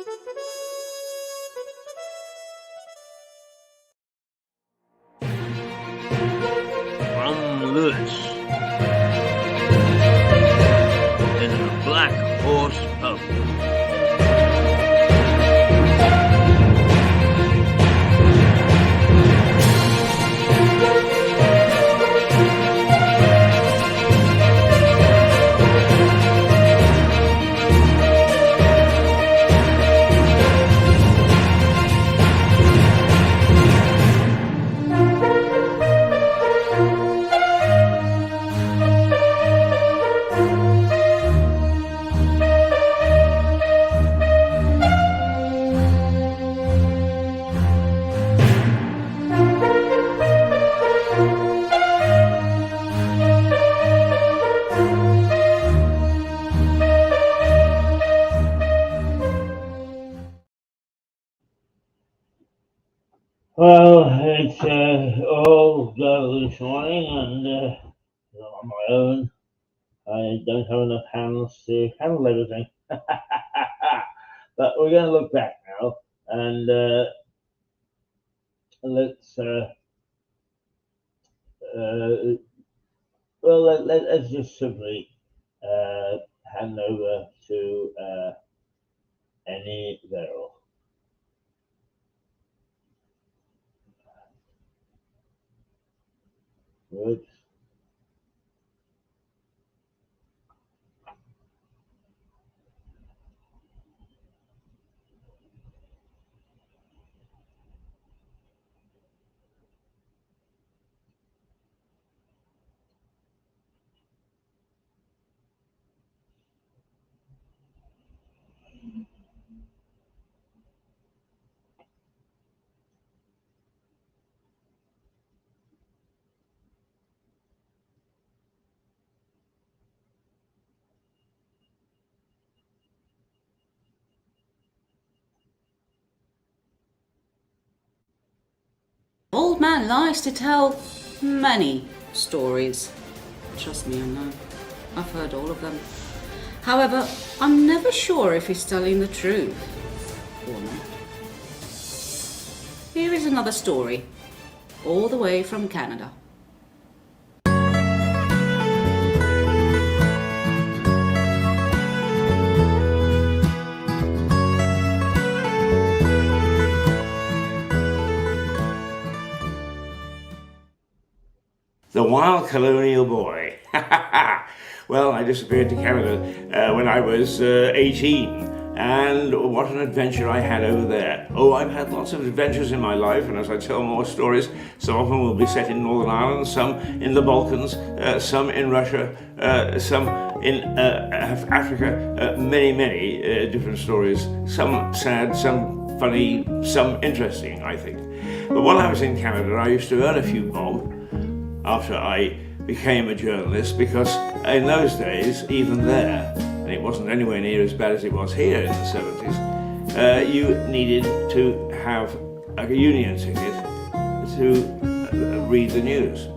From Lewis in the Black Horse Pub. Well, it's all go this morning, and on my own, I don't have enough hands to handle everything. But we're going to look back now, and let's let's just simply hand over to Annie Verrill. Good. Old man likes to tell many stories. Trust me, I know. I've heard all of them. However, I'm never sure if he's telling the truth or not. Here is another story, all the way from Canada. The Wild Colonial Boy. Well, I disappeared to Canada when I was 18, and what an adventure I had over there. Oh, I've had lots of adventures in my life, and as I tell more stories, some of them will be set in Northern Ireland, some in the Balkans, some in Russia, some in Africa, many different stories, some sad, some funny, some interesting, I think. But while I was in Canada, I used to earn a few bob after I became a journalist, because in those days, even there, and it wasn't anywhere near as bad as it was here in the 70s, you needed to have a union ticket to read the news.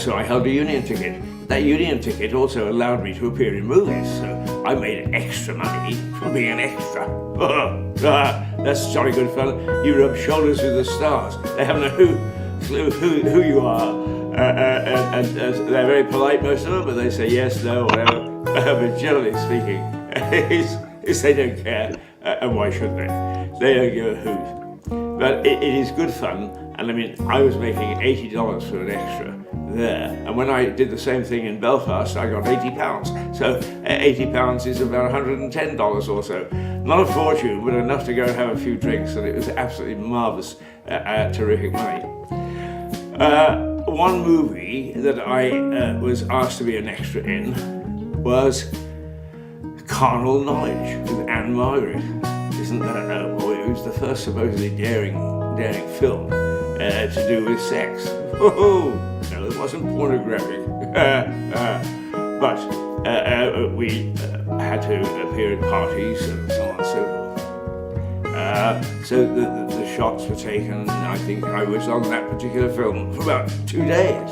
So I held a union ticket. That union ticket also allowed me to appear in movies, so I made extra money from being an extra. That's jolly good fun. You rub shoulders with the stars. They have no clue who you are, and they're very polite, most of them, but they say yes, no, whatever. But generally speaking, is they don't care, and why should they? They don't give a hoot. But it is good fun, and I mean, I was making $80 for an extra there, and when I did the same thing in Belfast, I got £80. So £80 is about $110 or so. Not a fortune, but enough to go and have a few drinks, and it was absolutely marvellous, terrific money. One movie that I was asked to be an extra in was Carnal Knowledge with Anne Margaret. Isn't that, it was the first supposedly daring film to do with sex. Oh, no, it wasn't pornographic. But we had to appear at parties and so on and so forth. So the shots were taken. I think I was on that particular film for about 2 days.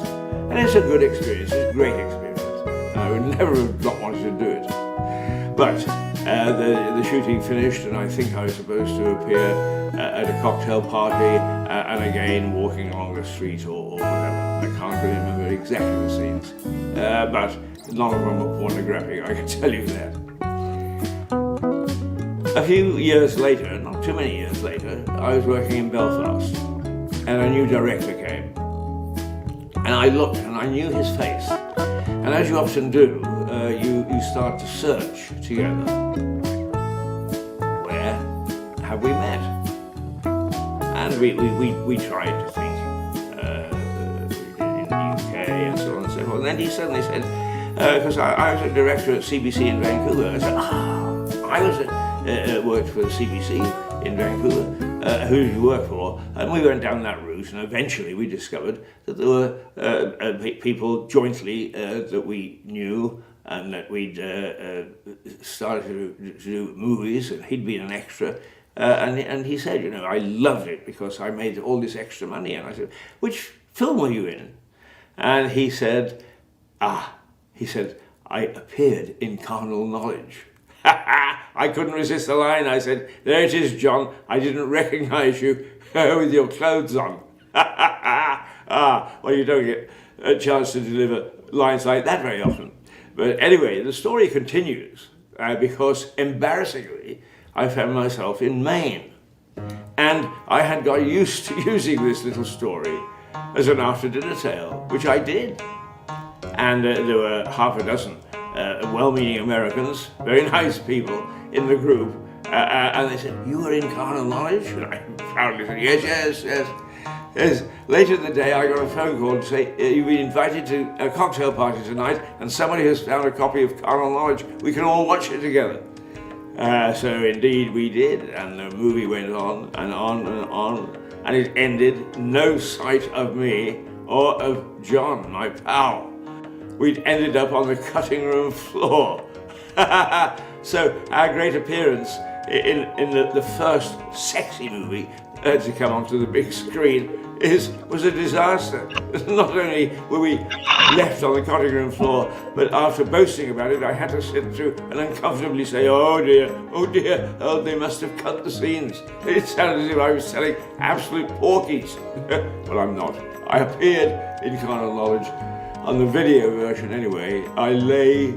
And it's a good experience, it's a great experience. I would never have not wanted to do it. But The shooting finished, and I think I was supposed to appear at a cocktail party and again walking along the street or whatever. I can't really remember exactly the scenes, but none of them were pornographic, I can tell you that. A few years later, not too many years later, I was working in Belfast, and a new director came. And I looked and I knew his face. And as you often do, you start to search together. Where have we met? And we tried to think. We did in the UK and so on and so forth. And then he suddenly said, because I was a director at CBC in Vancouver. I said, I was worked for CBC in Vancouver. Who did you work for? And we went down that route, and eventually we discovered that there were people jointly that we knew, and that we'd started to do movies, and he'd been an extra. And he said, you know, I loved it because I made all this extra money. And I said, which film were you in? And he said, I appeared in Carnal Knowledge. I couldn't resist the line. I said, there it is, John. I didn't recognize you with your clothes on. Well, you don't get a chance to deliver lines like that very often. But anyway, the story continues because, embarrassingly, I found myself in Maine. And I had got used to using this little story as an after-dinner tale, which I did. And there were half a dozen well-meaning Americans, very nice people in the group, and they said, you were in Carnal Knowledge? And I proudly said, yes. Later in the day, I got a phone call to say, you've been invited to a cocktail party tonight, and somebody has found a copy of Carnal Knowledge. We can all watch it together. So indeed we did, and the movie went on and on and on, and it ended no sight of me or of John, my pal. We'd ended up on the cutting room floor. So our great appearance in the first sexy movie to come onto the big screen was a disaster. Not only were we left on the cutting room floor, but after boasting about it, I had to sit through and uncomfortably say, oh dear, they must have cut the scenes. It sounded as if I was selling absolute porkies. But I'm not. I appeared in Carnal Knowledge. On the video version anyway, I lay,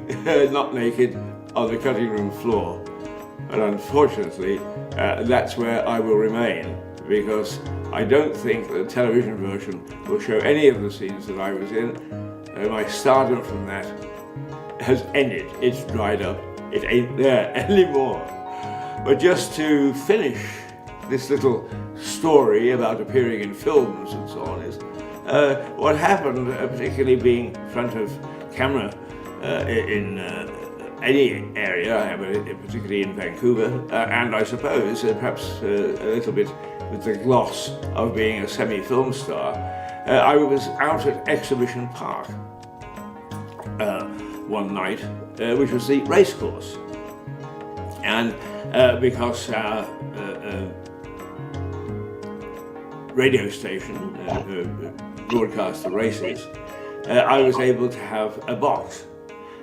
not naked, on the cutting room floor. And unfortunately, that's where I will remain, because I don't think the television version will show any of the scenes that I was in. My stardom from that has ended. It's dried up. It ain't there anymore. But just to finish this little story about appearing in films and so on is, what happened, particularly being front of camera in any area, particularly in Vancouver, and I suppose perhaps a little bit with the gloss of being a semi-film star, I was out at Exhibition Park one night, which was the racecourse. And because our radio station broadcast the races, I was able to have a box.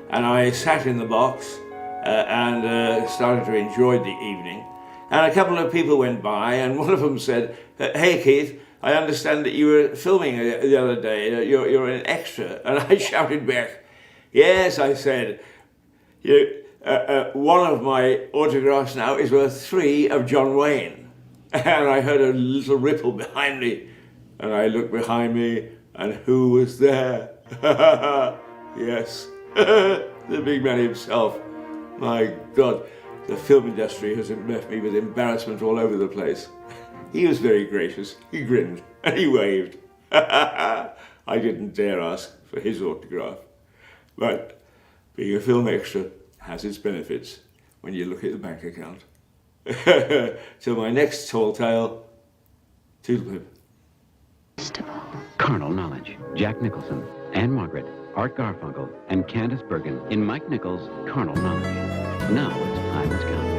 And I sat in the box and started to enjoy the evening. And a couple of people went by, and one of them said, hey Keith, I understand that you were filming the other day, you're an extra. And I shouted back, yes, I said, one of my autographs now is worth 3 of John Wayne. And I heard a little ripple behind me, and I looked behind me, and who was there? Yes, the big man himself. My God, the film industry has left me with embarrassment all over the place. He was very gracious. He grinned and he waved. I didn't dare ask for his autograph. But being a film extra has its benefits when you look at the bank account. Till my next tall tale, toodle-pip. Carnal Knowledge. Jack Nicholson, Anne Margaret, Art Garfunkel, and Candice Bergen in Mike Nichols' Carnal Knowledge. Now its time has come.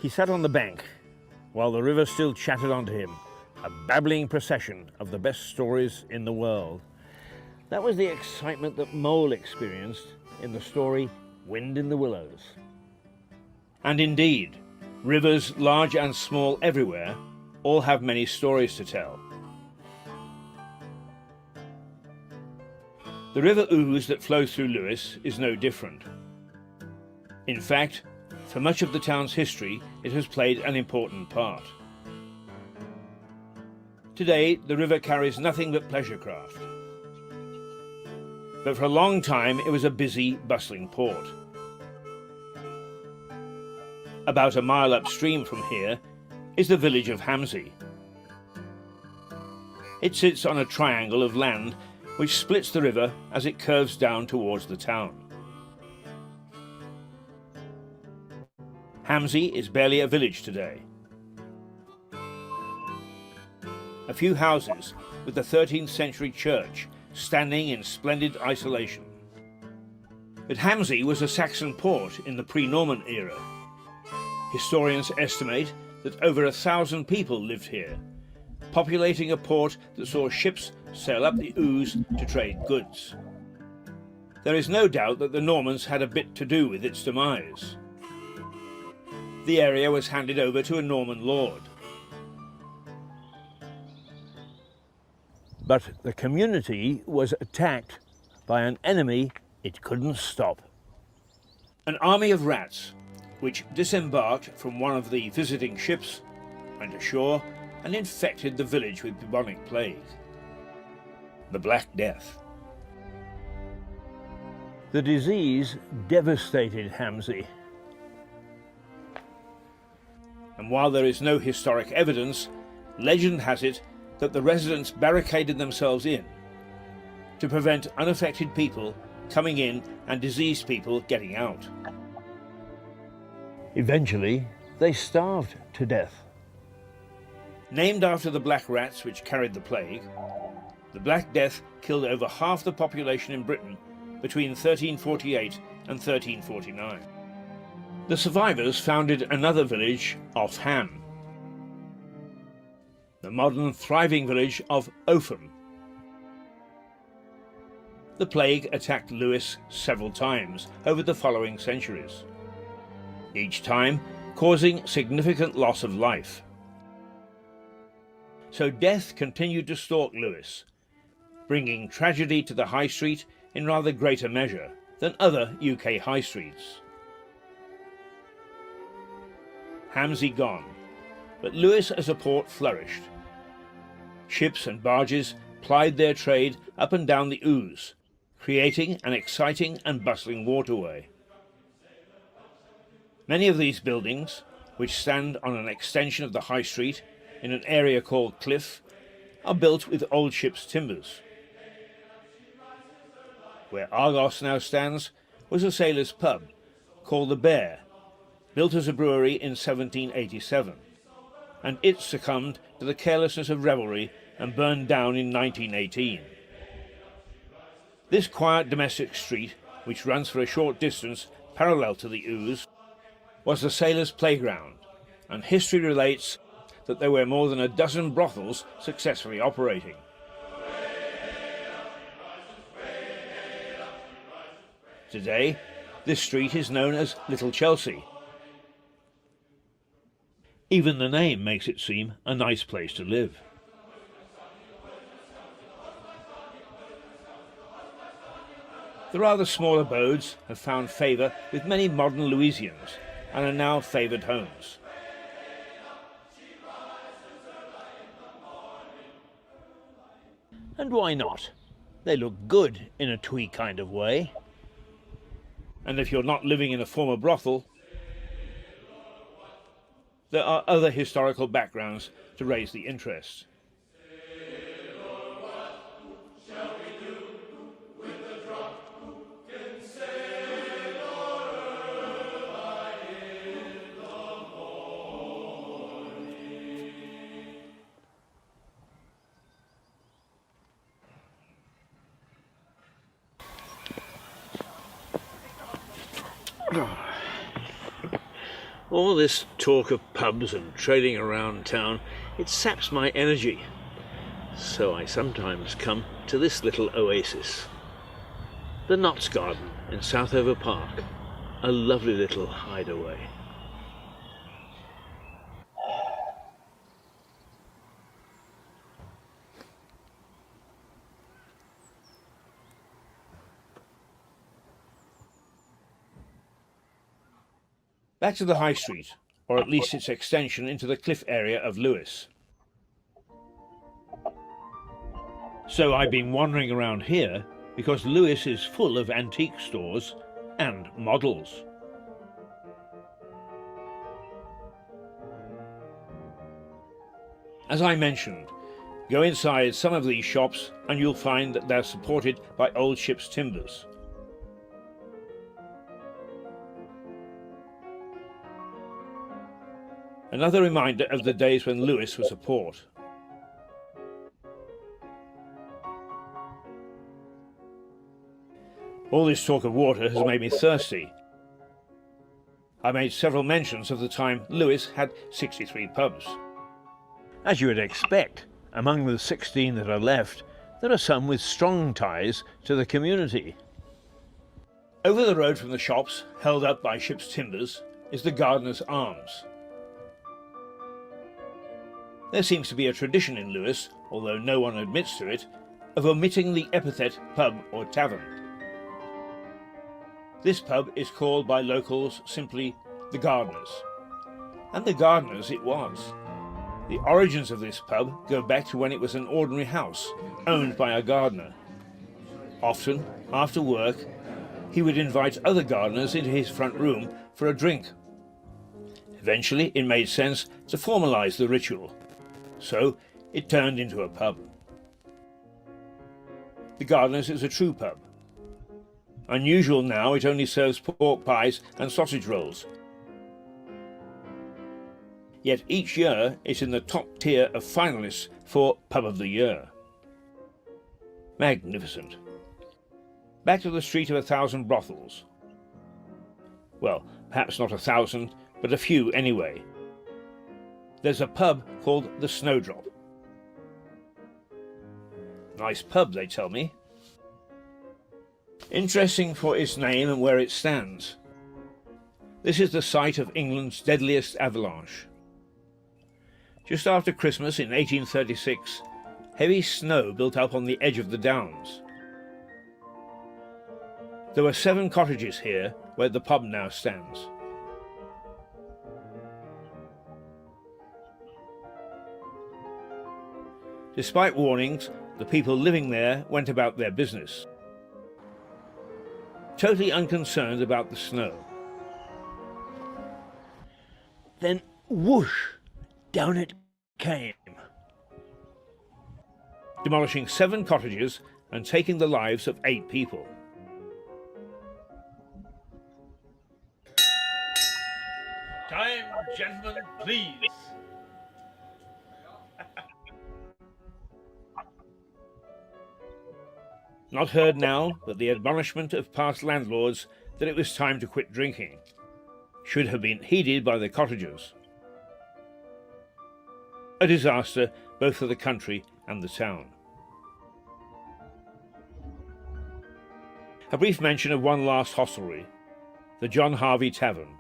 He sat on the bank while the river still chattered onto him, a babbling procession of the best stories in the world. That was the excitement that Mole experienced in the story Wind in the Willows. And indeed, rivers large and small everywhere all have many stories to tell. The River Ouse that flows through Lewes is no different. In fact, for much of the town's history, it has played an important part. Today, the river carries nothing but pleasure craft. But for a long time, it was a busy, bustling port. About a mile upstream from here is the village of Hamsey. It sits on a triangle of land which splits the river as it curves down towards the town. Hamsey is barely a village today. A few houses with the 13th century church standing in splendid isolation. But Hamsey was a Saxon port in the pre-Norman era. Historians estimate that over 1,000 people lived here, populating a port that saw ships sail up the Ouse to trade goods. There is no doubt that the Normans had a bit to do with its demise. The area was handed over to a Norman lord. But the community was attacked by an enemy it couldn't stop. An army of rats, which disembarked from one of the visiting ships, went ashore and infected the village with bubonic plague, the Black Death. The disease devastated Hamsey. And while there is no historic evidence, legend has it that the residents barricaded themselves in to prevent unaffected people coming in and diseased people getting out. Eventually, they starved to death. Named after the black rats which carried the plague, the Black Death killed over half the population in Britain between 1348 and 1349. The survivors founded another village off Ham, the modern thriving village of Opham. The plague attacked Lewes several times over the following centuries, each time causing significant loss of life. So death continued to stalk Lewes, bringing tragedy to the high street in rather greater measure than other UK high streets. Hamsey gone, but Lewes as a port flourished. Ships and barges plied their trade up and down the Ouse, creating an exciting and bustling waterway. Many of these buildings, which stand on an extension of the high street in an area called Cliff, are built with old ship's timbers. Where Argos now stands was a sailor's pub called the Bear, built as a brewery in 1787, and it succumbed to the carelessness of revelry and burned down in 1918. This quiet domestic street, which runs for a short distance parallel to the Ouse, was the sailors' playground, and history relates that there were more than a dozen brothels successfully operating. Today, this street is known as Little Chelsea. Even the name makes it seem a nice place to live. The rather small abodes have found favour with many modern Louisians and are now favoured homes. And why not? They look good in a twee kind of way. And if you're not living in a former brothel, there are other historical backgrounds to raise the interest. All this talk of pubs and trading around town, it saps my energy. So I sometimes come to this little oasis. The Notts Garden in Southover Park. A lovely little hideaway. Back to the High Street, or at least its extension into the cliff area of Lewes. So I've been wandering around here because Lewes is full of antique stores and models. As I mentioned, go inside some of these shops and you'll find that they're supported by old ship's timbers. Another reminder of the days when Lewes was a port. All this talk of water has made me thirsty. I made several mentions of the time Lewes had 63 pubs. As you would expect, among the 16 that are left, there are some with strong ties to the community. Over the road from the shops, held up by ship's timbers, is the Gardener's Arms. There seems to be a tradition in Lewes, although no one admits to it, of omitting the epithet pub or tavern. This pub is called by locals simply the Gardener's. And the Gardener's it was. The origins of this pub go back to when it was an ordinary house, owned by a gardener. Often, after work, he would invite other gardeners into his front room for a drink. Eventually, it made sense to formalize the ritual. So, it turned into a pub. The Gardener's is a true pub. Unusual now, it only serves pork pies and sausage rolls. Yet each year it's in the top tier of finalists for Pub of the Year. Magnificent. Back to the Street of 1,000 Brothels. Well, perhaps not 1,000, but a few anyway. There's a pub called the Snowdrop. Nice pub, they tell me. Interesting for its name and where it stands. This is the site of England's deadliest avalanche. Just after Christmas in 1836, heavy snow built up on the edge of the downs. There were 7 cottages here where the pub now stands. Despite warnings, the people living there went about their business, totally unconcerned about the snow. Then whoosh, down it came, demolishing 7 cottages and taking the lives of 8 people. Time, gentlemen, please. Not heard now, but the admonishment of past landlords that it was time to quit drinking should have been heeded by the cottagers. A disaster both for the country and the town. A brief mention of one last hostelry, the John Harvey Tavern.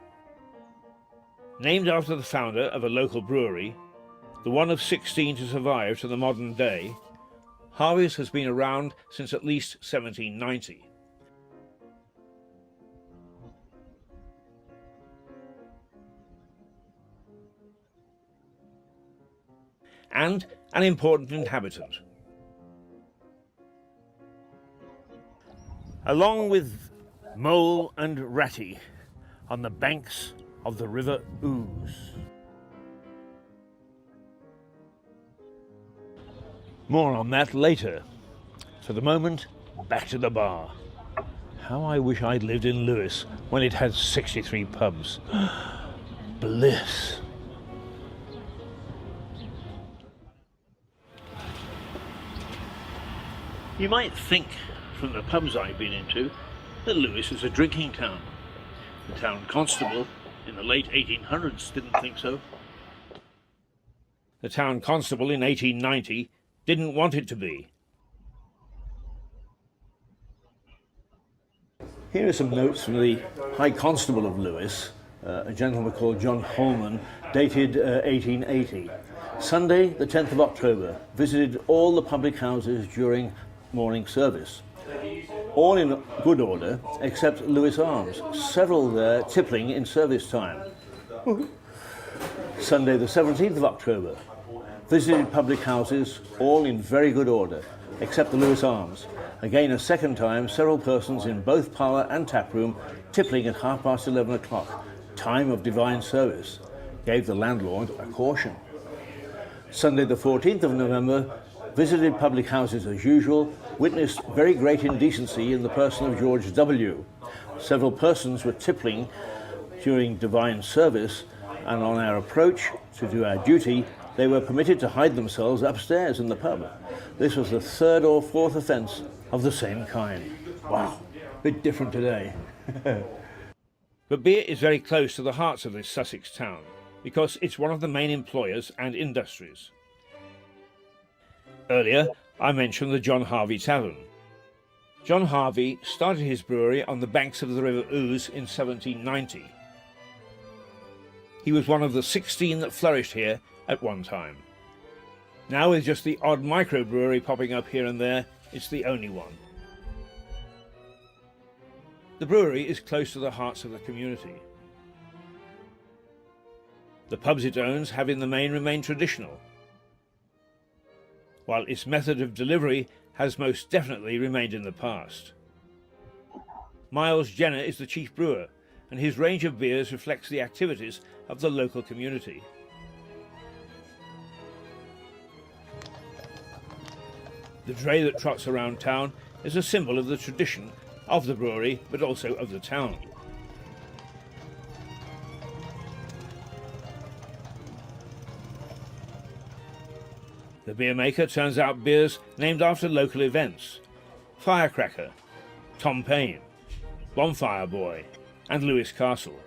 Named after the founder of a local brewery, the one of 16 to survive to the modern day, Harvey's has been around since at least 1790. And an important inhabitant. Along with Mole and Ratty on the banks of the River Ouse. More on that later. For the moment, back to the bar. How I wish I'd lived in Lewes when it had 63 pubs. Bliss. You might think, from the pubs I've been into, that Lewes is a drinking town. The town constable in the late 1800s didn't think so. The town constable in 1890 didn't want it to be. Here are some notes from the High Constable of Lewis, a gentleman called John Holman, dated 1880. Sunday, the 10th of October, visited all the public houses during morning service. All in good order, except Lewis Arms, several there tippling in service time. Sunday, the 17th of October, visited public houses, all in very good order, except the Lewis Arms. Again, a second time, several persons in both parlour and taproom tippling at 11:30 o'clock, time of divine service. Gave the landlord a caution. Sunday, the 14th of November, visited public houses as usual, witnessed very great indecency in the person of George W. Several persons were tippling during divine service, and on our approach to do our duty, they were permitted to hide themselves upstairs in the pub. This was the third or fourth offence of the same kind. Wow, a bit different today. But beer is very close to the hearts of this Sussex town, because it's one of the main employers and industries. Earlier, I mentioned the John Harvey Tavern. John Harvey started his brewery on the banks of the River Ouse in 1790. He was one of the 16 that flourished here at one time. Now, with just the odd microbrewery popping up here and there, it's the only one. The brewery is close to the hearts of the community. The pubs it owns have in the main remained traditional, while its method of delivery has most definitely remained in the past. Miles Jenner is the chief brewer, and his range of beers reflects the activities of the local community. The dray that trots around town is a symbol of the tradition of the brewery, but also of the town. The beer maker turns out beers named after local events: Firecracker, Tom Paine, Bonfire Boy, and Lewis Castle.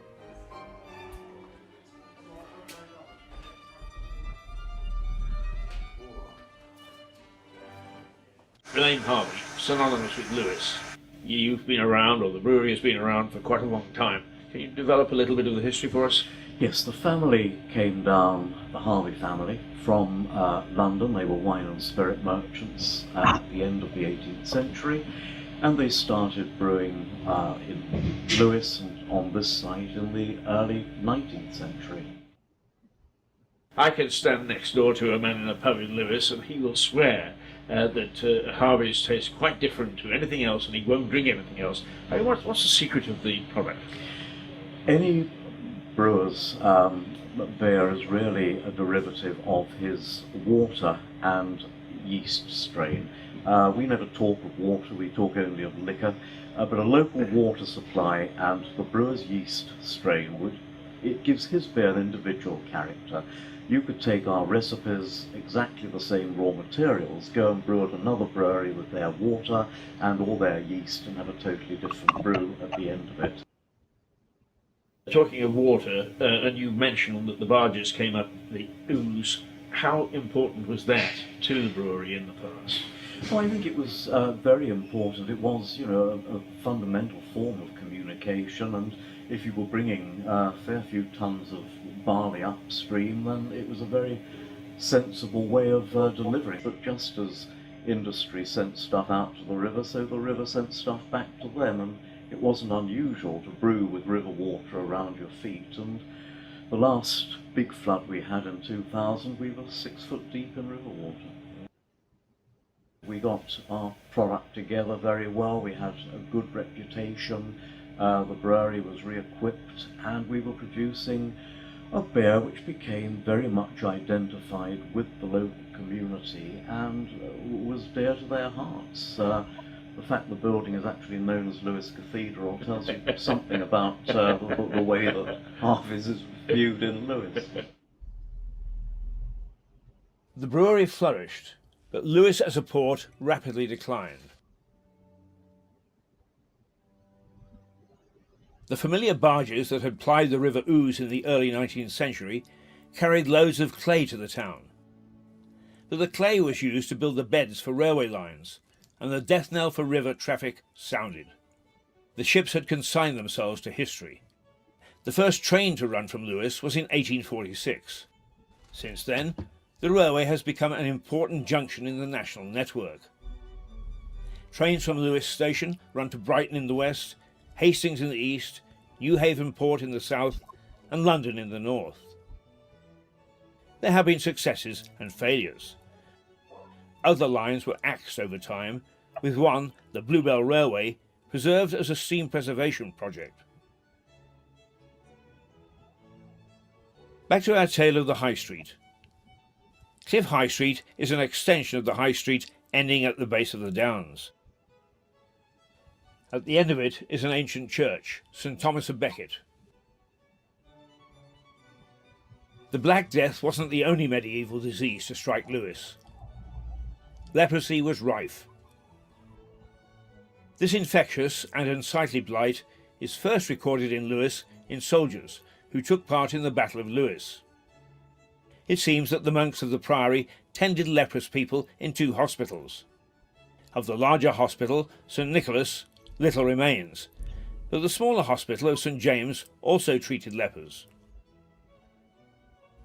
The name Harvey, synonymous with Lewis. You've been around, or the brewery has been around for quite a long time. Can you develop a little bit of the history for us? Yes, the family came down, the Harvey family, from London. They were wine and spirit merchants at the end of the 18th century, and they started brewing in Lewis and on this site in the early 19th century. I can stand next door to a man in a pub in Lewis, and he will swear that Harvey's tastes quite different to anything else, and he won't drink anything else. I mean, what's the secret of the product? Any brewer's beer is really a derivative of his water and yeast strain. We never talk of water, we talk only of liquor, but a local water supply and the brewer's yeast strain, it gives his beer an individual character. You could take our recipes, exactly the same raw materials, go and brew at another brewery with their water and all their yeast and have a totally different brew at the end of it. Talking of water, and you mentioned that the barges came up the Ouse. How important was that to the brewery in the past? Well, I think it was very important. It was, a fundamental form of communication, and if you were bringing a fair few tons of barley upstream, then it was a very sensible way of delivering. But just as industry sent stuff out to the river, so the river sent stuff back to them, and it wasn't unusual to brew with river water around your feet. And the last big flood we had in 2000, we were 6 foot deep in river water. We got our product together very well, we had a good reputation, the brewery was re-equipped, and we were producing a beer which became very much identified with the local community and was dear to their hearts. The fact the building is actually known as Lewis Cathedral tells you something about the way that Harvey's is viewed in Lewis. The brewery flourished, but Lewis as a port rapidly declined. The familiar barges that had plied the River Ouse in the early 19th century carried loads of clay to the town. But the clay was used to build the beds for railway lines, and the death knell for river traffic sounded. The ships had consigned themselves to history. The first train to run from Lewes was in 1846. Since then, the railway has become an important junction in the national network. Trains from Lewes Station run to Brighton in the west, Hastings in the east, Newhaven Port in the south, and London in the north. There have been successes and failures. Other lines were axed over time, with one, the Bluebell Railway, preserved as a steam preservation project. Back to our tale of the High Street. Cliff High Street is an extension of the High Street ending at the base of the Downs. At the end of it is an ancient church, St. Thomas of Becket. The Black Death wasn't the only medieval disease to strike Lewes. Leprosy was rife. This infectious and unsightly blight is first recorded in Lewes in soldiers who took part in the Battle of Lewes. It seems that the monks of the priory tended leprous people in 2 hospitals. Of the larger hospital, St. Nicholas, little remains, but the smaller hospital of St. James also treated lepers.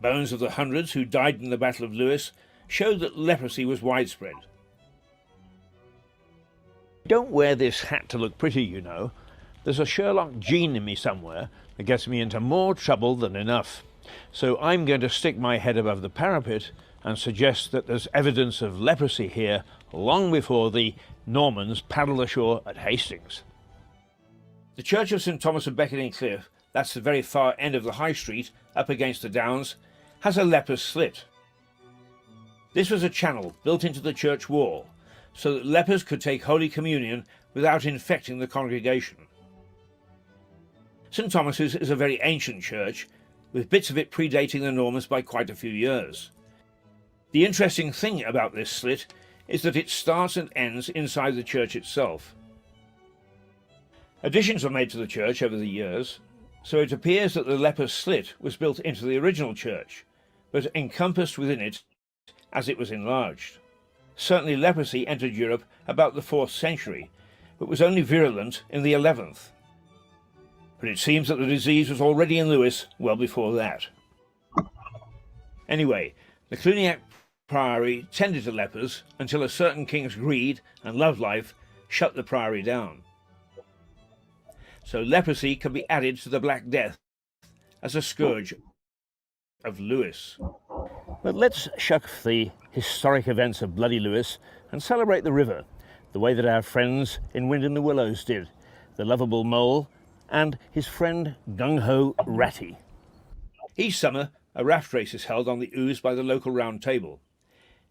Bones of the hundreds who died in the Battle of Lewes showed that leprosy was widespread. Don't wear this hat to look pretty, you know. There's a Sherlock gene in me somewhere that gets me into more trouble than enough. So I'm going to stick my head above the parapet and suggest that there's evidence of leprosy here long before the Normans paddled ashore at Hastings. The Church of St. Thomas of Becket in Cliff, that's the very far end of the High Street, up against the Downs, has a leper's slit. This was a channel built into the church wall, so that lepers could take Holy Communion without infecting the congregation. St. Thomas's is a very ancient church, with bits of it predating the Normans by quite a few years. The interesting thing about this slit is that it starts and ends inside the church itself. Additions were made to the church over the years, so it appears that the leper's slit was built into the original church, but encompassed within it as it was enlarged. Certainly leprosy entered Europe about the 4th century, but was only virulent in the 11th. But it seems that the disease was already in Lewes well before that. Anyway, the Cluniac Priory tended to lepers until a certain king's greed and love life shut the priory down. So leprosy can be added to the Black Death as a scourge of Lewes. But let's shuck the historic events of Bloody Lewes and celebrate the river, the way that our friends in Wind in the Willows did, the lovable mole and his friend Gung-Ho Ratty. Each summer, a raft race is held on the Ouse by the local round table.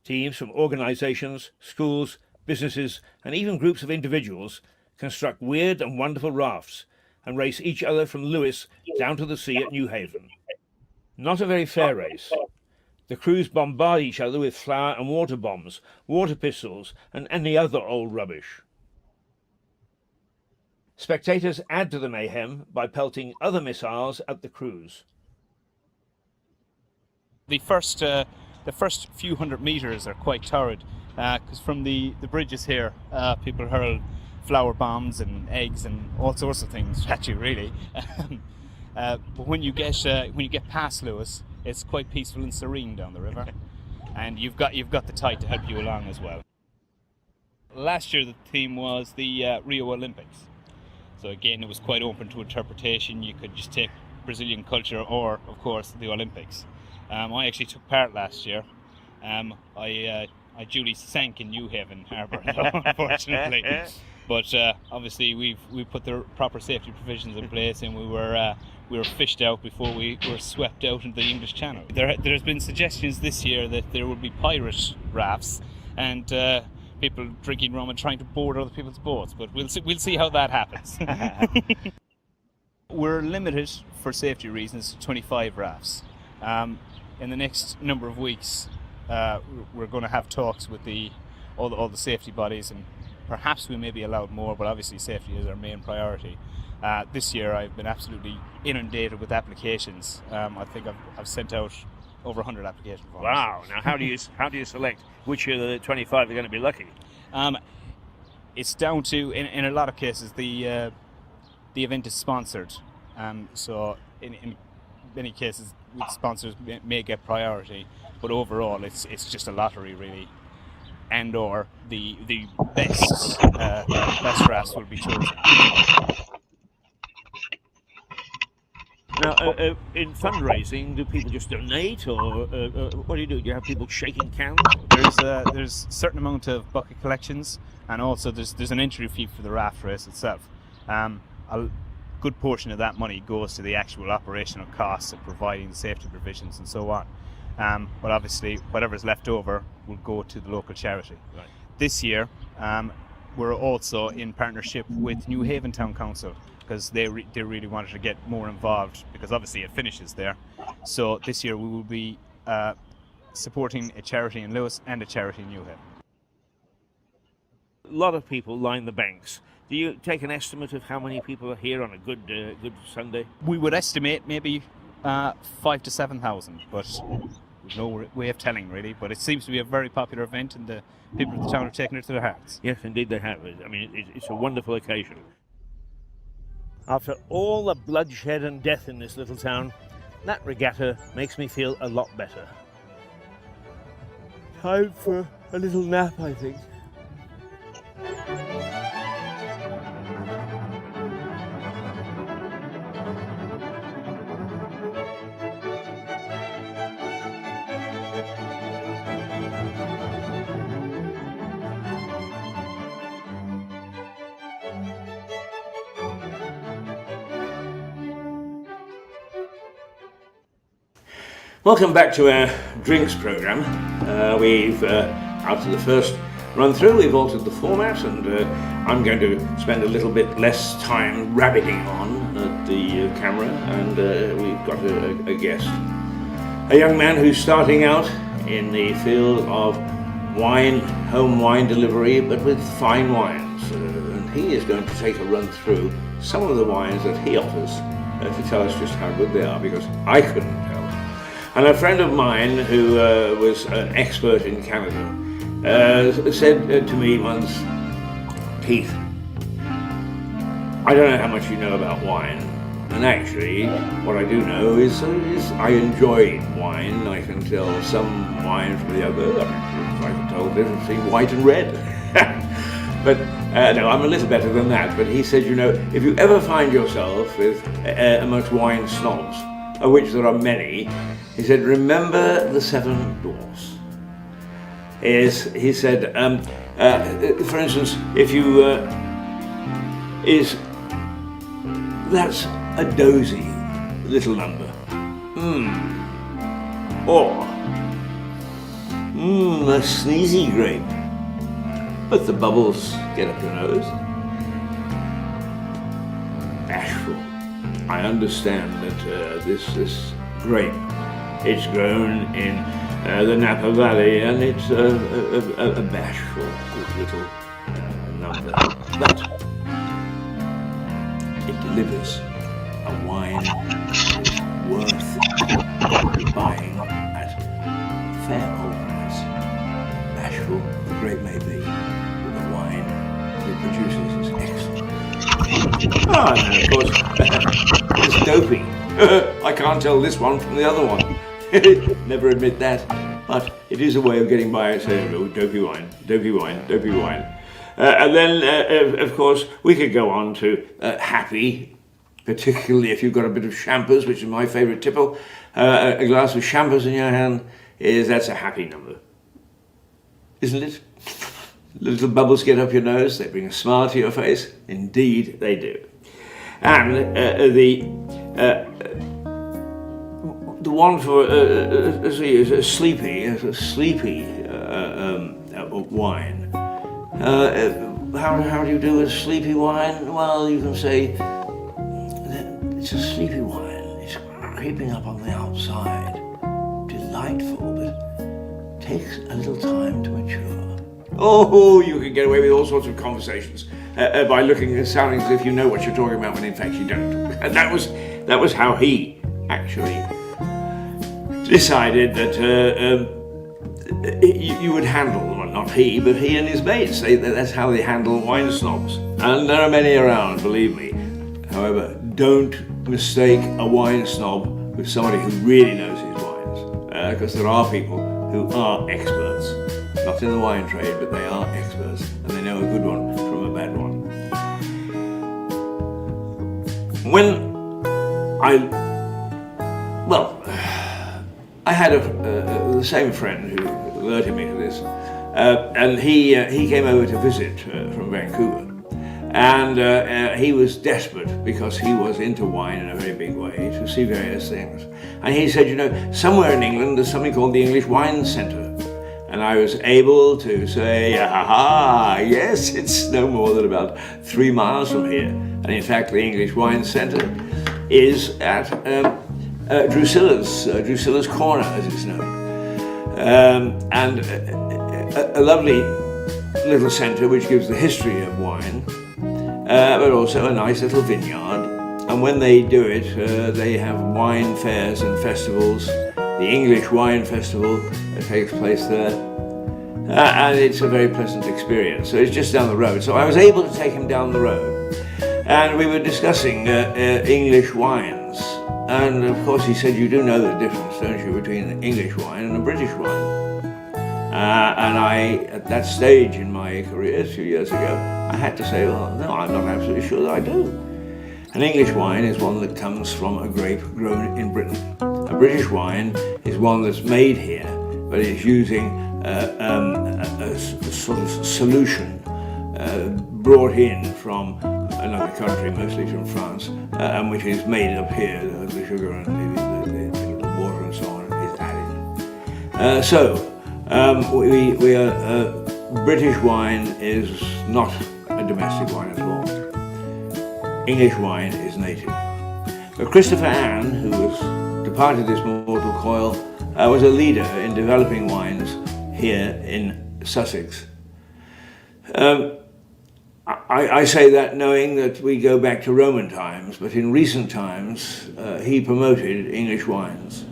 Teams from organisations, schools, businesses and even groups of individuals construct weird and wonderful rafts and race each other from Lewes down to the sea at Newhaven. Not a very fair race. The crews bombard each other with flour and water bombs, water pistols and any other old rubbish. Spectators add to the mayhem by pelting other missiles at the crews. The first few hundred meters are quite torrid, because from the bridges here, people hurl flour bombs and eggs and all sorts of things at you, really. But when you get past Lewes, it's quite peaceful and serene down the river, and you've got the tide to help you along as well. Last year the theme was the Rio Olympics, so again it was quite open to interpretation. You could just take Brazilian culture or, of course, the Olympics. I actually took part last year. I duly sank in Newhaven Harbour, unfortunately. But obviously we put the proper safety provisions in place, and we were fished out before we were swept out into the English Channel. There's been suggestions this year that there will be pirate rafts and people drinking rum and trying to board other people's boats, but we'll see how that happens. We're limited for safety reasons to 25 rafts. In the next number of weeks, we're going to have talks with all the safety bodies and perhaps we may be allowed more, but obviously safety is our main priority. This year I've been absolutely inundated with applications. I think I've sent out over 100 application forms. Wow! Now, how do you select which of the 25 are going to be lucky? It's down to, in a lot of cases, the event is sponsored, so in many cases sponsors may get priority, but overall it's just a lottery really, and or the best rafts will be chosen. Now, in fundraising, do people just donate, or what do you do? Do you have people shaking cans? There's a certain amount of bucket collections, and also there's an entry fee for the raft race itself. A good portion of that money goes to the actual operational costs of providing the safety provisions and so on. But obviously, whatever's left over will go to the local charity. Right. This year, we're also in partnership with New Haven Town Council, because they really wanted to get more involved, because obviously it finishes there. So this year we will be supporting a charity in Lewis and a charity in New Haven. A lot of people line the banks. Do you take an estimate of how many people are here on a good Sunday? We would estimate maybe 5,000 to 7,000, but we've no way of telling really. But it seems to be a very popular event, and the people of the town have taken it to their hearts. Yes, indeed they have. I mean, it's a wonderful occasion. After all the bloodshed and death in this little town, that regatta makes me feel a lot better. Time for a little nap, I think. Welcome back to our drinks programme. We've, after the first run through, we've altered the format, and I'm going to spend a little bit less time rabbiting on at the camera, and we've got a guest. A young man who's starting out in the field of wine, home wine delivery, but with fine wines. And he is going to take a run through some of the wines that he offers to tell us just how good they are, because I couldn't tell. And a friend of mine who was an expert in Canada said to me once, Keith, I don't know how much you know about wine, and actually what I do know is I enjoy wine. I can tell some wine from the other. I can tell the difference between white and red. But no, I'm a little better than that. But he said, you know, if you ever find yourself with amongst wine snobs, of which there are many, he said, remember the seven dwarfs. He said, for instance, if you, that's a dozy little number. Or, a sneezy grape. But the bubbles get up your nose. Bashful. I understand that this grape, it's grown in the Napa Valley, and it's a bashful little number. But it delivers a wine that is worth buying at fair old price. Bashful the grape may be, but the wine it produces is excellent. Ah, and of course, it's dopey. I can't tell this one from the other one. Never admit that. But it is a way of getting by it, saying, oh, dopey wine, dopey wine, dopey wine. And then, of course, we could go on to happy, particularly if you've got a bit of champers, which is my favourite tipple. A glass of champers in your hand, that's a happy number. Isn't it? Little bubbles get up your nose, they bring a smile to your face. Indeed, they do. And the one for is a sleepy wine. How do you do a sleepy wine? Well, you can say it's a sleepy wine. It's creeping up on the outside. Delightful, but takes a little time to mature. Oh, you can get away with all sorts of conversations by looking and sounding as if you know what you're talking about when in fact you don't. And that was how he actually decided that you would handle, well, not he, but he and his mates. That's how they handle wine snobs. And there are many around, believe me. However, don't mistake a wine snob with somebody who really knows his wines. Because there are people who are experts. Not in the wine trade, but they are experts. And they know a good one from a bad one. I had the same friend who alerted me to this, and he came over to visit from Vancouver, and he was desperate because he was into wine in a very big way to see various things. And he said, you know, somewhere in England there's something called the English Wine Centre. And I was able to say, aha, yes, it's no more than about 3 miles from here. And in fact, the English Wine Centre is at Drusilla's Corner, as it's known. And a lovely little centre which gives the history of wine, but also a nice little vineyard. And when they do it, they have wine fairs and festivals. The English Wine Festival that takes place there. And it's a very pleasant experience. So it's just down the road. So I was able to take him down the road. And we were discussing English wines. And of course he said, you do know the difference, don't you, between an English wine and a British wine? And I, at that stage in my career, 2 years ago, I had to say, well, no, I'm not absolutely sure that I do. An English wine is one that comes from a grape grown in Britain. A British wine is one that's made here, but it's using a sort of solution brought in from another country, mostly from France, and which is made up here. The sugar and the water and so on is added. We are, British wine is not a domestic wine at all. English wine is native. But Christopher Ann, who was departed this mortal coil, was a leader in developing wines here in Sussex. I say that knowing that we go back to Roman times, but in recent times he promoted English wines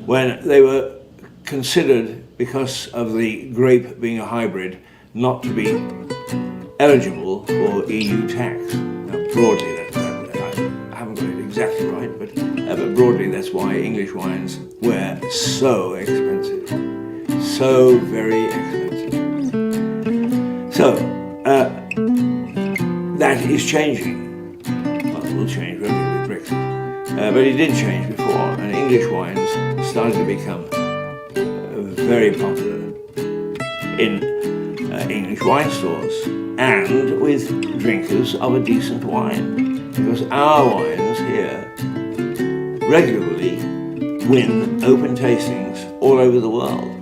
when they were considered, because of the grape being a hybrid, not to be eligible for EU tax. Now, broadly, I haven't got it exactly right, but broadly that's why English wines were so expensive, so very expensive. So that is changing. Well, it will change really with Brexit, but it did change before, and English wines started to become very popular in English wine stores and with drinkers of a decent wine, because our wines here regularly win open tastings all over the world.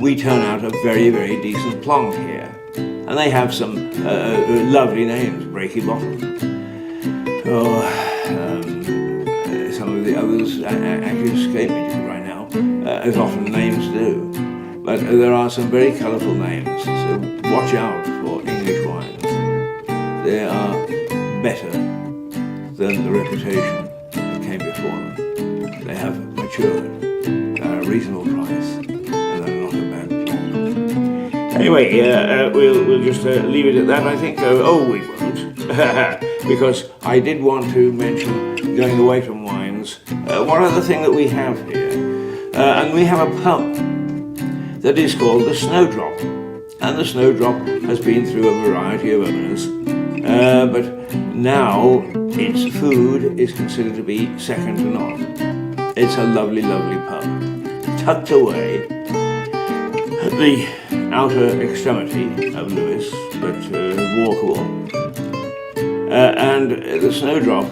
We turn out a very, very decent plonk here, and they have some lovely names, Breaky Bottom. Some of the others actually escape me right now, as often names do. But there are some very colourful names, so watch out for English wines. They are better than the reputation that came before them. They have matured, they're a reasonable price, and they're not a bad plot. Anyway, we'll just leave it at that, I think. We won't, because I did want to mention, going away from wines, one other thing that we have here. And we have a pub that is called the Snowdrop, and the Snowdrop has been through a variety of owners, but now its food is considered to be second to none. It's a lovely, lovely pub, tucked away at the outer extremity of Lewes, but walkable. And the Snowdrop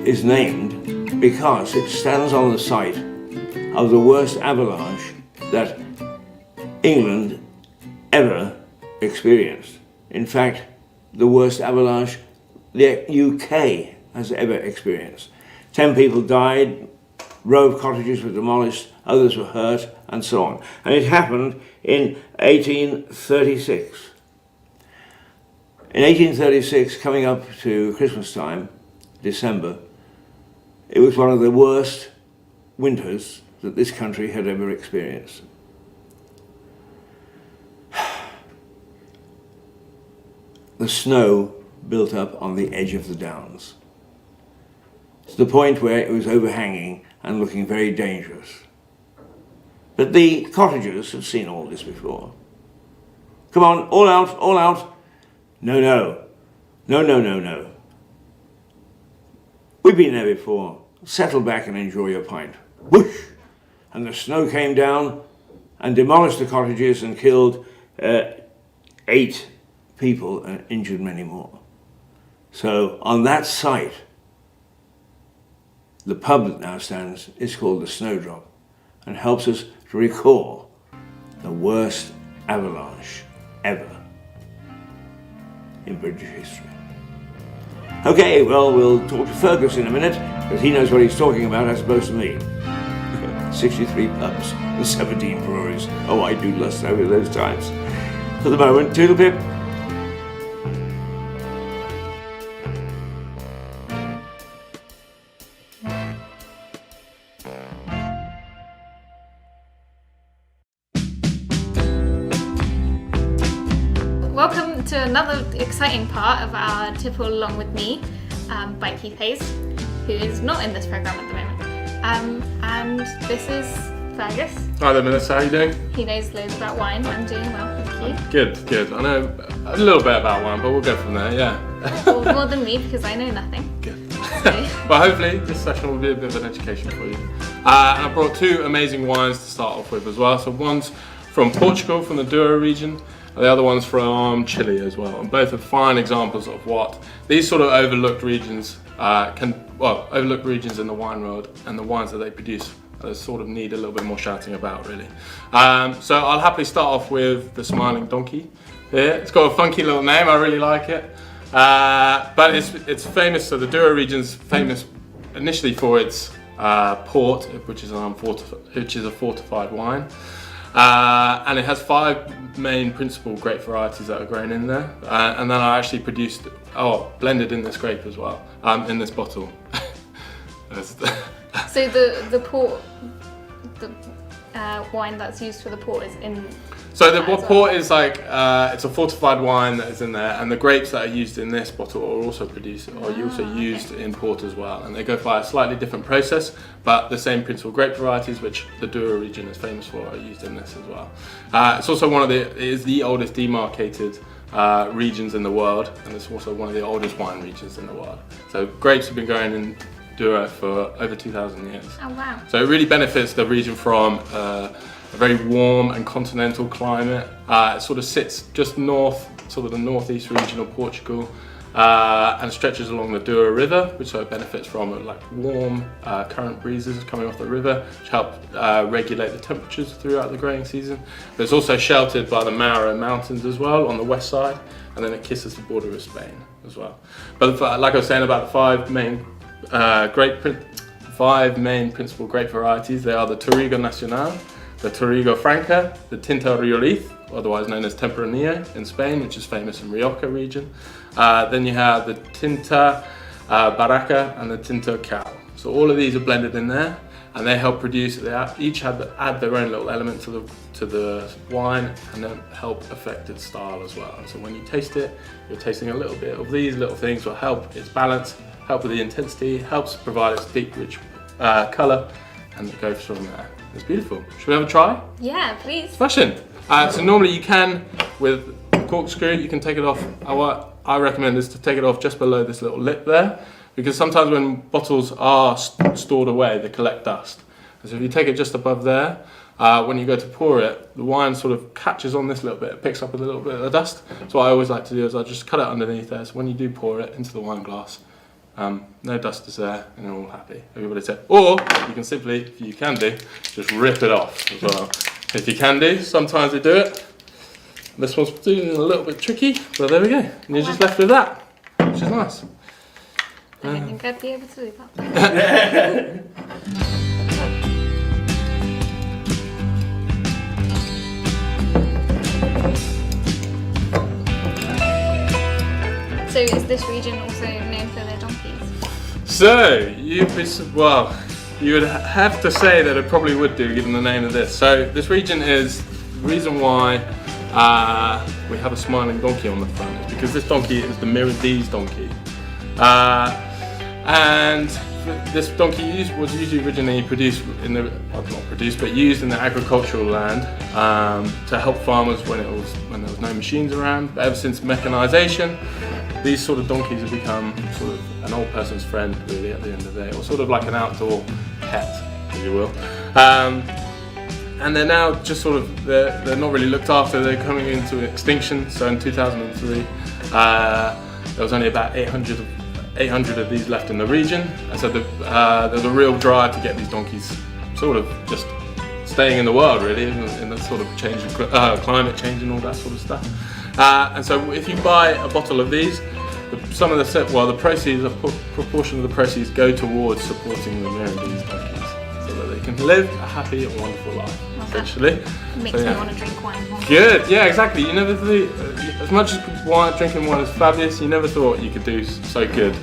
is named because it stands on the site of the worst avalanche that England ever experienced. In fact, the worst avalanche the UK has ever experienced. 10 people died, row of cottages were demolished, others were hurt, and so on. And it happened in 1836. In 1836, coming up to Christmas time, December, it was one of the worst winters that this country had ever experienced. The snow built up on the edge of the downs, to the point where it was overhanging and looking very dangerous. But the cottagers had seen all this before. Come on, all out, all out. No, no, no, no, no, no. We've been there before. Settle back and enjoy your pint. Whoosh! And the snow came down and demolished the cottages and killed 8 people and injured many more. So on that site, the pub that now stands is called the Snowdrop and helps us to recall the worst avalanche ever in British history. Okay, well, we'll talk to Fergus in a minute, because he knows what he's talking about as opposed to me. 63 pubs and 17 breweries. Oh, I do lust over those times. For the moment, toodle pip. Welcome to another exciting part of our Tipple Along With Me by Keith Hayes, who is not in this programme at the moment. And this is Fergus. Hi there, Melissa, how are you doing? He knows loads about wine. I'm doing well, thank you. Good, good. I know a little bit about wine, but we'll go from there, yeah. Well, more than me, because I know nothing. Good. So. Well, hopefully this session will be a bit of an education for you. And I brought 2 amazing wines to start off with as well. So one's from Portugal, from the Douro region, and the other one's from Chile as well. And both are fine examples of what these sort of overlooked regions overlooked regions in the wine world and the wines that they produce sort of need a little bit more shouting about, really. So I'll happily start off with the Smiling Donkey here. It's got a funky little name, I really like it. But it's famous, so the Douro region's famous initially for its port, which is a fortified wine. And it has 5 main principal grape varieties that are grown in there. And then I actually blended in this grape as well, in this bottle. So the port, the wine that's used for the port is in. So the port is like it's a fortified wine that is in there, and the grapes that are used in this bottle are also used in port as well, and they go by a slightly different process, but the same principal grape varieties, which the Douro region is famous for, are used in this as well. It's also it is the oldest demarcated regions in the world, and it's also one of the oldest wine regions in the world. So grapes have been growing in Douro for over 2,000 years. Oh wow! So it really benefits the region from a very warm and continental climate. It sort of sits just north, sort of the northeast region of Portugal, and stretches along the Douro River, which sort of benefits from like warm current breezes coming off the river, which help regulate the temperatures throughout the growing season. But it's also sheltered by the Mauro Mountains as well on the west side, and then it kisses the border with Spain as well. But like I was saying about the 5 main principal grape varieties, they are the Touriga Nacional, the Touriga Franca, the Tinta Rioliz, otherwise known as Tempranillo in Spain, which is famous in Rioja region. Then you have the Tinta Barraca and the Tinta Cal. So all of these are blended in there, and they help produce. They each add their own little element to the wine, and then help affect its style as well. And so when you taste it, you're tasting a little bit of these little things will help its balance, help with the intensity, helps provide its deep, rich colour, and it goes from there. It's beautiful. Should we have a try? Yeah, please. Smashing. So normally you can, with a corkscrew, you can take it off. What I recommend is to take it off just below this little lip there, because sometimes when bottles are stored away, they collect dust. And so if you take it just above there, when you go to pour it, the wine sort of catches on this little bit, it picks up a little bit of the dust. So what I always like to do is I just cut it underneath there, so when you do pour it into the wine glass, no dust is there, and you're all happy. Everybody's said. Or you can simply, if you can do, just rip it off as well. If you can do, sometimes they do it. This one's doing a little bit tricky, but there we go. And you're just left with that, which is nice. I don't think I'd be able to do that. So is this region also known for their donkeys? So, you would have to say that it probably would do, given the name of this. So, this region is the reason why we have a smiling donkey on the front, is because this donkey is the Mirandese donkey. And this donkey was usually originally produced in the, well, not produced, but used in the agricultural land to help farmers when there was no machines around. But ever since mechanization, these sort of donkeys have become sort of an old person's friend, really, at the end of the day, or sort of like an outdoor pet, if you will. And they're now just sort of, they're not really looked after, they're coming into extinction. So in 2003, there was only about 800 of these left in the region. And so there's a real drive to get these donkeys sort of just staying in the world, really, in the sort of change of climate change and all that sort of stuff. And so if you buy a bottle of these, the proceeds, a proportion of the proceeds go towards supporting the Mirandese donkeys, so that they can live a happy and wonderful life, essentially. Makes me want to drink wine more. Good, yeah, exactly. You never think, as much as drinking wine is fabulous, you never thought you could do so good.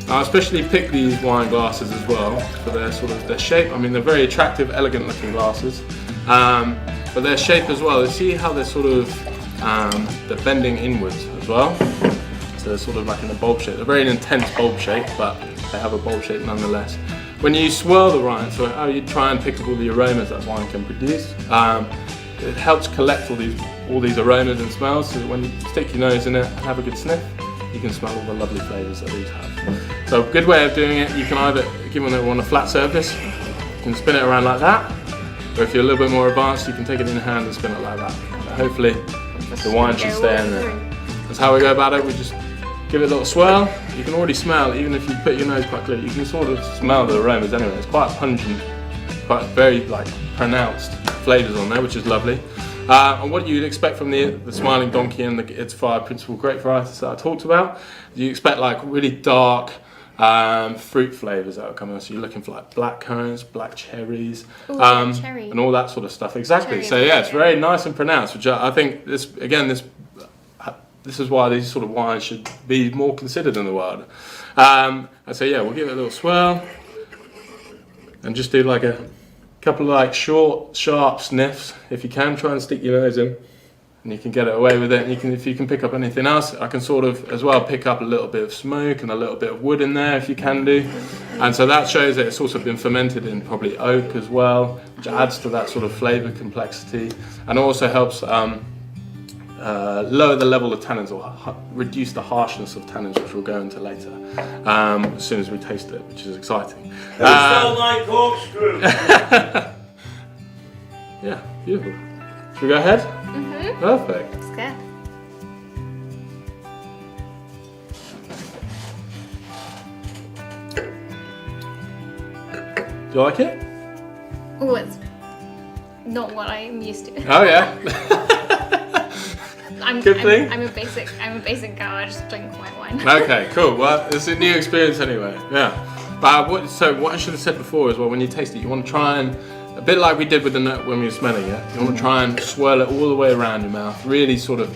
I especially pick these wine glasses as well for their shape. I mean, they're very attractive, elegant looking glasses. But their shape as well, you see how they're sort of they're bending inwards as well. So they're sort of like in a bulb shape. They're very intense bulb shape, but they have a bulb shape nonetheless. When you swirl the wine, so how you try and pick up all the aromas that wine can produce, it helps collect all these aromas and smells, so that when you stick your nose in it and have a good sniff, you can smell all the lovely flavours that these have. So a good way of doing it, you can either, given it on a flat surface, you can spin it around like that, or if you're a little bit more advanced, you can take it in your hand and spin it like that. Hopefully the wine should stay in there. That's how we go about it. We just give it a little swirl. You can already smell, even if you put your nose quite clear, you can sort of smell the aromas anyway. It's quite pungent, quite very like pronounced flavours on there, which is lovely. And what you'd expect from the smiling donkey and its 5 principal grape varieties that I talked about, you expect like really dark fruit flavours that will come in. So you're looking for like black currants, black cherries, cherry. and all that sort of stuff. Exactly. Cherry So yeah, it's very nice and pronounced, which I think this is why these sort of wines should be more considered in the world. And so yeah, we'll give it a little swirl and just do like a couple of like short, sharp sniffs. If you can, try and stick your nose in, and you can get it away with it. And if you can pick up anything else, I can sort of as well pick up a little bit of smoke and a little bit of wood in there if you can do. And so that shows that it's also been fermented in probably oak as well, which adds to that sort of flavour complexity, and also helps lower the level of tannins, or reduce the harshness of tannins, which we'll go into later as soon as we taste it, which is exciting. Sound like corkscrew. Yeah, beautiful. Should we go ahead? Mm-hmm. Perfect. It's good. Do you like it? Oh, it's not what I'm used to. Oh yeah. Good thing. I'm a basic girl. I just drink white wine. Okay, cool. Well, it's a new experience anyway. Yeah. But what I should have said before is, well, when you taste it, you want to try and, a bit like we did with the nut when we were smelling it, you want to try and swirl it all the way around your mouth. Really sort of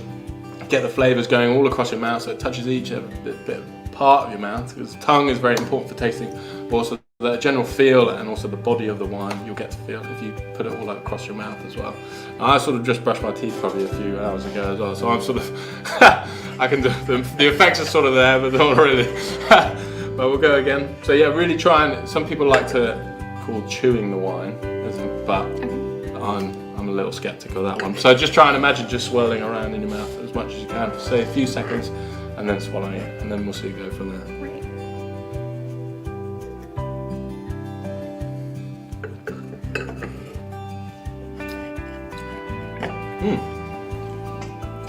get the flavours going all across your mouth, so it touches each bit part of your mouth. Because the tongue is very important for tasting, but also the general feel and also the body of the wine you'll get to feel if you put it all across your mouth as well. I sort of just brushed my teeth probably a few hours ago as well, so I'm sort of I can do the effects are sort of there, but not really. But we'll go again. So yeah, really try and, some people like to call chewing the wine, but I'm a little skeptic of that one. So just try and imagine just swirling around in your mouth as much as you can for say a few seconds, and then swallowing it, and then we'll see you go from there.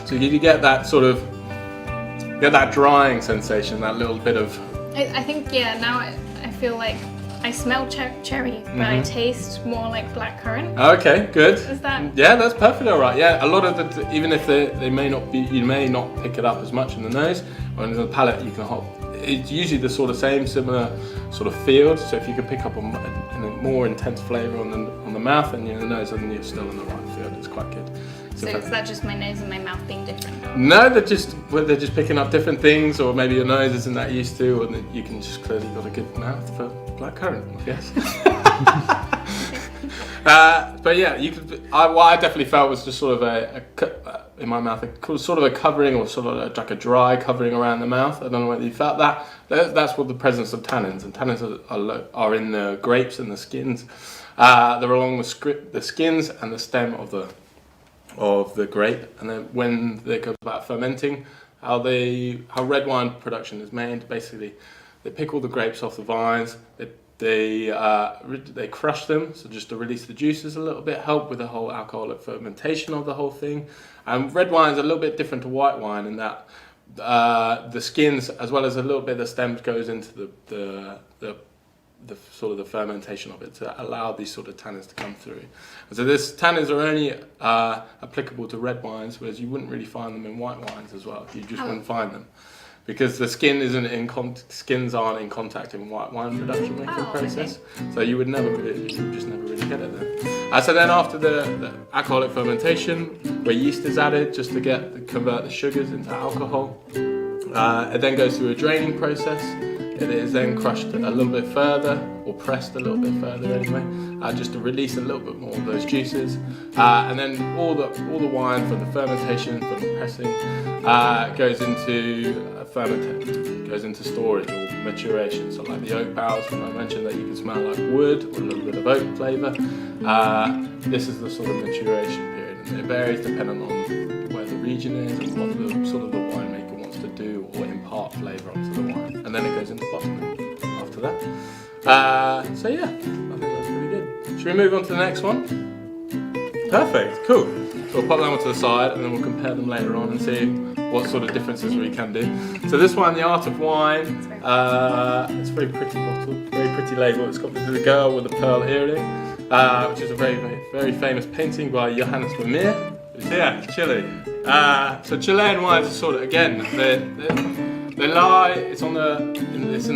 So you get that sort of, that drying sensation, that little bit of... I think, yeah, now I feel like I smell cherry, but I taste more like black currant. Okay, good. Is that... Yeah, that's perfectly all right. Yeah, a lot of the, even if they may not be, you may not pick it up as much in the nose, or in the palate you can hold. It's usually the sort of similar sort of field, so if you can pick up in more intense flavour on the mouth and your nose, and you're still in the right field. It's quite good. So is that just my nose and my mouth being different? No, they're just picking up different things, or maybe your nose isn't that used to, and you can just clearly got a good mouth for blackcurrant, I guess. But yeah, what I definitely felt was just sort of in my mouth, sort of a covering, or sort of like a dry covering around the mouth. I don't know whether you felt that. That's what the presence of tannins, and tannins are in the grapes and the skins. They're along the skins and the stem of the grape, and then when it goes about fermenting, how red wine production is made. Basically, they pick all the grapes off the vines. They crush them, so just to release the juices a little bit, help with the whole alcoholic fermentation of the whole thing. And red wine is a little bit different to white wine in that the skins, as well as a little bit of the stems, goes into the sort of the fermentation of it to allow these sort of tannins to come through. And so this tannins are only applicable to red wines, whereas you wouldn't really find them in white wines as well. You just wouldn't find them. Because the skins aren't in contact in white wine production making process, so you would just never really get it then. So then after the alcoholic fermentation, where yeast is added just to convert the sugars into alcohol, it then goes through a draining process. It is then crushed a little bit further, or pressed a little bit further anyway, just to release a little bit more of those juices. And then all the wine from the fermentation, from the pressing, goes into storage or maturation. So like the oak barrels, when I mentioned that you can smell like wood or a little bit of oak flavour, this is the sort of maturation period, and it varies depending on where the region is and what the winemaker wants to do or impart flavour onto the wine. And then it goes into bottling after that. So yeah, I think that's pretty good. Should we move on to the next one? Perfect, cool. So we'll pop that one to the side, and then we'll compare them later on and see what sort of differences we can do. So this one, The Art of Wine, it's a very pretty bottle, very pretty label. It's got the girl with the pearl earring, which is a very, very, very famous painting by Johannes Vermeer. Yeah, Chile. So Chilean wines are sort of, again, they lie. It's in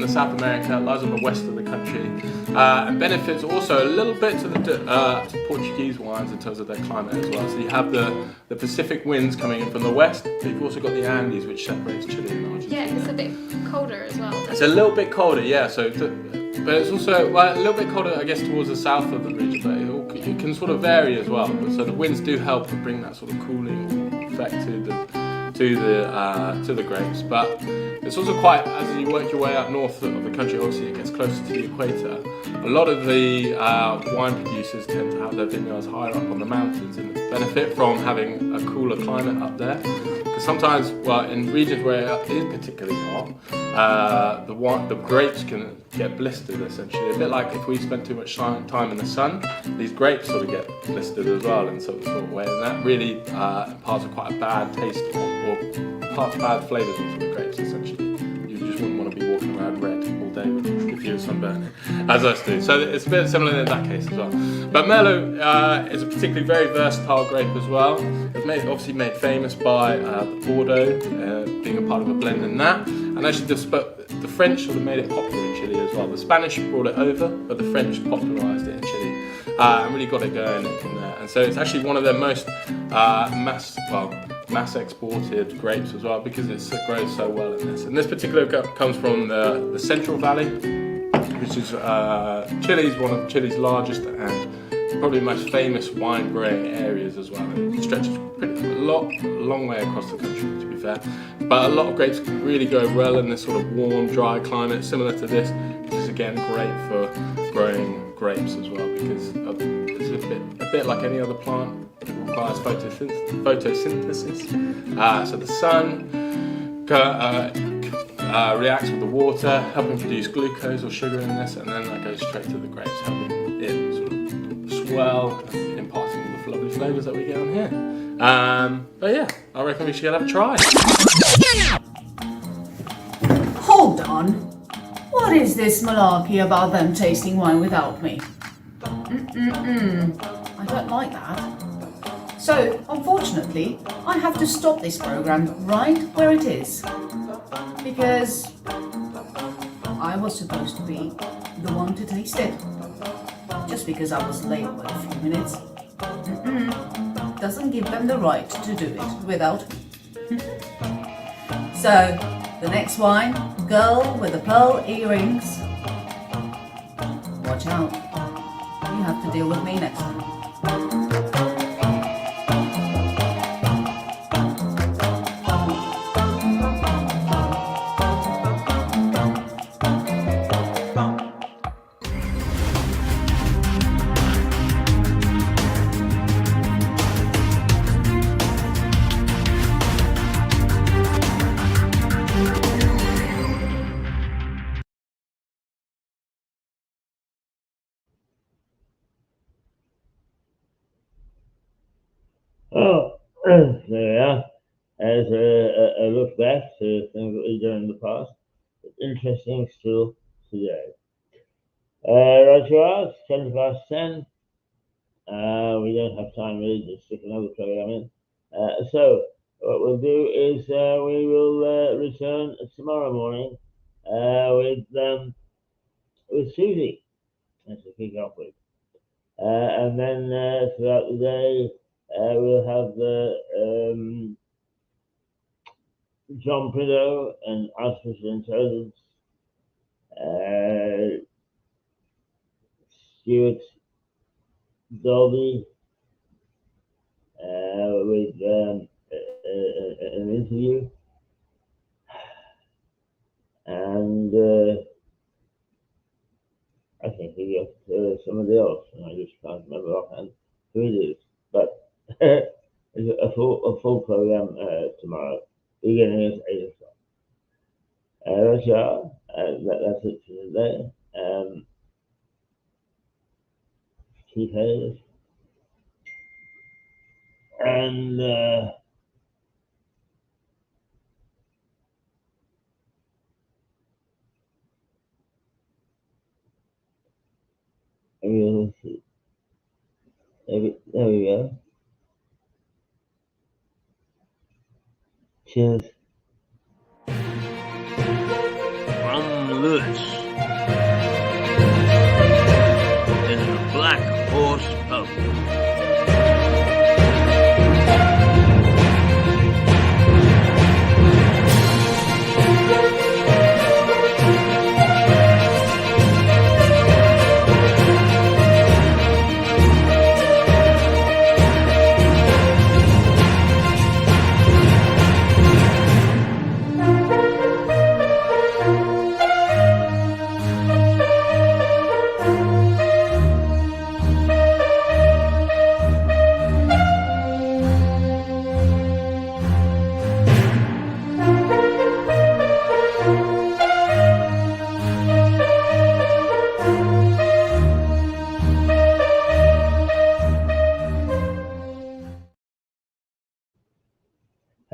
the South America. It lies on the west of the country, and benefits also a little bit to Portuguese wines in terms of their climate as well. So you have the Pacific winds coming in from the west, but you've also got the Andes, which separates Chile and Argentina. Yeah, it's a bit colder as well. It's a little bit colder, yeah. But it's also a little bit colder, I guess, towards the south of the region. But it can sort of vary as well. So the winds do help to bring that sort of cooling effect to the grapes. But it's also quite, as you work your way up north of the country, obviously it gets closer to the equator. A lot of the wine producers tend to have their vineyards higher up on the mountains and benefit from having a cooler climate up there. Because sometimes, in regions where it is particularly hot, the grapes can get blistered essentially. A bit like if we spend too much time in the sun, these grapes sort of get blistered as well in some sort of way, and that really imparts quite a bad taste or imparts bad flavours into the grapes essentially. You just wouldn't want to be walking around red all day if you're sunburning, as us do. So it's a bit similar in that case as well. But Merlot is a particularly very versatile grape as well. It's obviously made famous by the Bordeaux being a part of a blend in that, and actually the French sort of made it popular in Chile as well. The Spanish brought it over, but the French popularised it in Chile and really got it going in there. And so it's actually one of their most mass exported grapes as well, because it grows so well in this. And this particular comes from the Central Valley, which is one of Chile's largest and probably most famous wine growing areas as well. And it stretches a long way across the country, to be fair. But a lot of grapes really grow well in this sort of warm, dry climate, similar to this, which is again great for growing grapes as well, because it's a bit like any other plant. It requires photosynthesis. So the sun reacts with the water, helping produce glucose or sugar in this, and then that goes straight to the grapes, helping it sort of swell and imparting all the lovely flavours that we get on here. But yeah, I reckon we should have a try. Hold on. What is this malarkey about them tasting wine without me? I don't like that. So, unfortunately, I have to stop this program right where it is. Because I was supposed to be the one to taste it. just because I was late by a few minutes. Doesn't give them the right to do it without me. So, the next wine, girl with the pearl earrings. Watch out. You have to deal with me next time. Oh, there we are. As a look back to things that we've done in the past, it's interesting still today. Right you are, it's 10 past 10. We don't have time really to stick another program in. So, what we'll do is we will return tomorrow morning with Susie, as to kick off with. And then throughout the day, we'll have the John Prideaux and artificial intelligence, Stuart Dolby with an interview, and I think we got somebody else, and I just can't remember offhand who it is. But it's a full program tomorrow, beginning at 8 o'clock. Right, y'all. That's it for today. Keep Hayes. And we'll see. There we go. Cheers. From Lewis in the Black Horse Pub.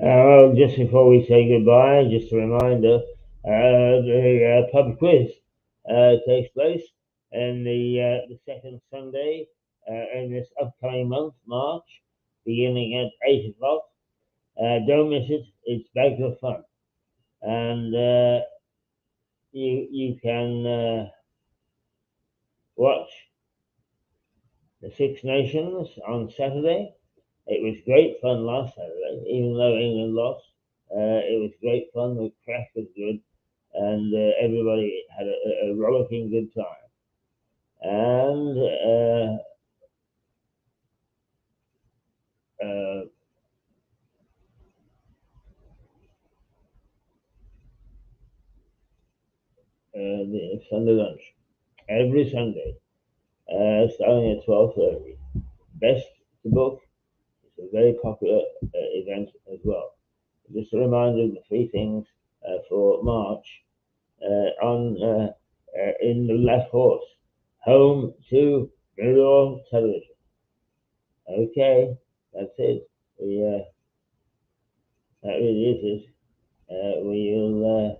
Well, just before we say goodbye, just a reminder, the pub quiz takes place in the second Sunday in this upcoming month, March, beginning at 8 o'clock. Don't miss it. It's bags of fun. And you can watch the Six Nations on Saturday. It was great fun last Saturday, even though England lost. It was great fun. The crack was good, and everybody had a rollicking good time. And the Sunday lunch every Sunday, starting at 12:30. Best to book. It's a very popular event as well. Just a reminder of the three things for March in the Black Horse, home to Mirror Television. Okay, that's it. That really is it. We'll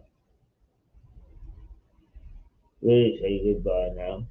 really say goodbye now.